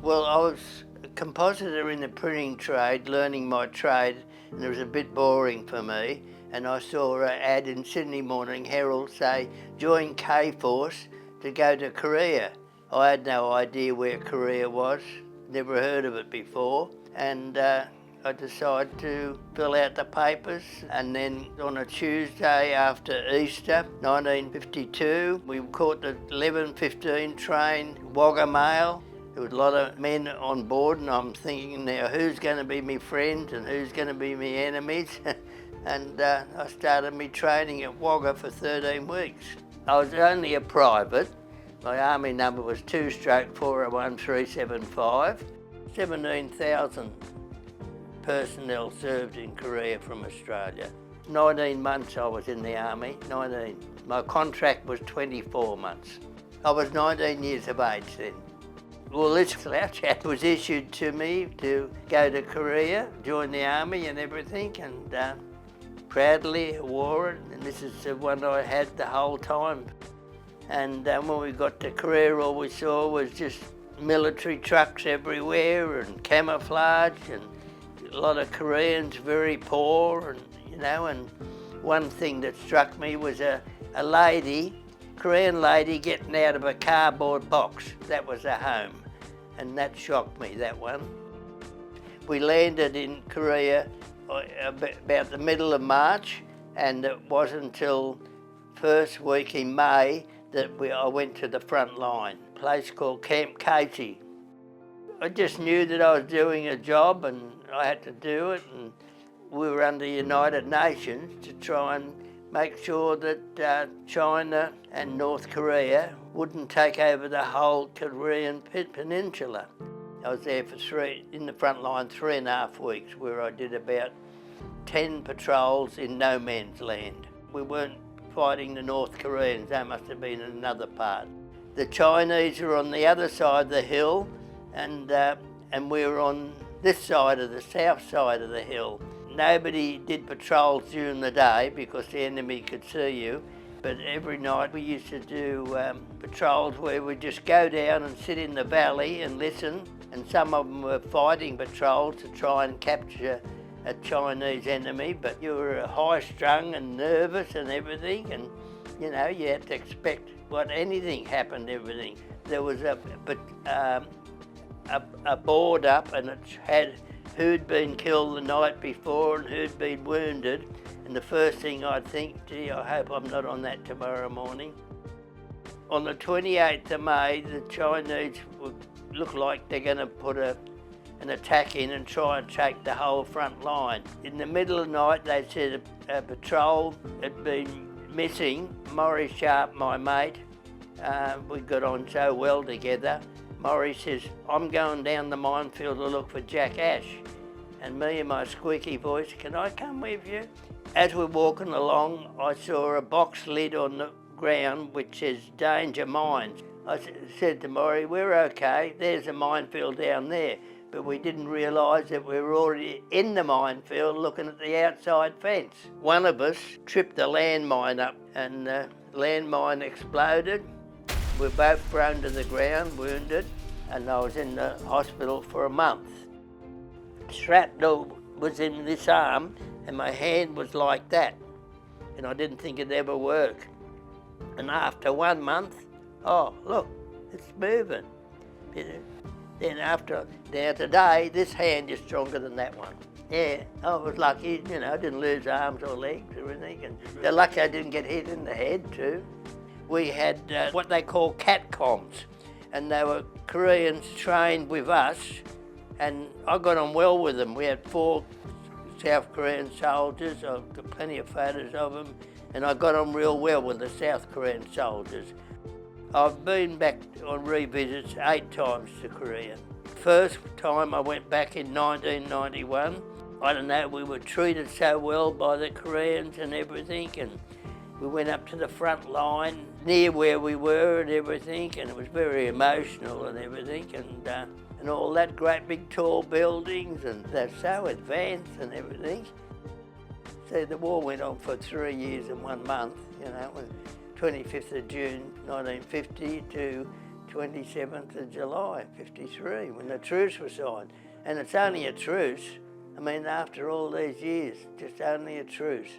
Well, I was a compositor in the printing trade, learning my trade, and it was a bit boring for me. And I saw an ad in Sydney Morning Herald say, join K-Force to go to Korea. I had no idea where Korea was, never heard of it before. And I decided to fill out the papers, and then on a Tuesday after Easter 1952 we caught the 11:15 train, Wagga Mail. There was a lot of men on board, and I'm thinking now, who's going to be my friends and who's going to be my enemies? And I started my training at Wagga for 13 weeks. I was only a private. My army number was 2/401375. 17,000 personnel served in Korea from Australia. 19 months I was in the army, 19. My contract was 24 months. I was 19 years of age then. Well, this slouch hat was issued to me to go to Korea, join the army and everything, and proudly wore it, and this is the one I had the whole time. And when we got to Korea, all we saw was just military trucks everywhere and camouflage, and a lot of Koreans very poor, and and one thing that struck me was a Korean lady getting out of a cardboard box. That was her home, and that shocked me, that one. We landed in Korea about the middle of March, and it wasn't until first week in May that I went to the front line, a place called Camp Casey. I just knew that I was doing a job and I had to do it, and we were under the United Nations to try and make sure that China and North Korea wouldn't take over the whole Korean peninsula. I was there in the front line 3.5 weeks, where I did about 10 patrols in no man's land. We weren't fighting the North Koreans, they must have been in another part. The Chinese were on the other side of the hill, and we were on this side of the south side of the hill. Nobody did patrols during the day because the enemy could see you, but every night we used to do patrols where we'd just go down and sit in the valley and listen, and some of them were fighting patrols to try and capture a Chinese enemy, but you were high-strung and nervous and everything, and you had to expect what anything happened, everything. There was a board up, and it had who'd been killed the night before and who'd been wounded, and the first thing I'd think, gee, I hope I'm not on that tomorrow morning. On the 28th of May, the Chinese would look like they're going to put an attack in and try and take the whole front line. In the middle of the night, they said a patrol had been missing. Maury Sharp, my mate, we got on so well together. Maury says, I'm going down the minefield to look for Jack Ash. And me and my squeaky voice, can I come with you? As we're walking along, I saw a box lid on the ground which says danger mines. I said to Maury, we're okay, there's a minefield down there. But we didn't realise that we were already in the minefield looking at the outside fence. One of us tripped the landmine up, and the landmine exploded. We were both thrown to the ground, wounded, and I was in the hospital for a month. Shrapnel was in this arm, and my hand was like that, and I didn't think it'd ever work. And after 1 month, oh, look, it's moving. Then now today, this hand is stronger than that one. Yeah, I was lucky, I didn't lose arms or legs or anything, and they're lucky I didn't get hit in the head too. We had what they call catcoms, and they were Koreans trained with us, and I got on well with them. We had 4 South Korean soldiers, I've got plenty of photos of them, and I got on real well with the South Korean soldiers. I've been back on revisits 8 times to Korea. First time I went back in 1991, I don't know, we were treated so well by the Koreans and everything, and we went up to the front line near where we were and everything, and it was very emotional and everything, and all that, great big tall buildings, and they're so advanced and everything. So the war went on for 3 years and 1 month, 25th of June 1950 to 27th of July, 53, when the truce was signed. And it's only a truce. I mean, after all these years, just only a truce.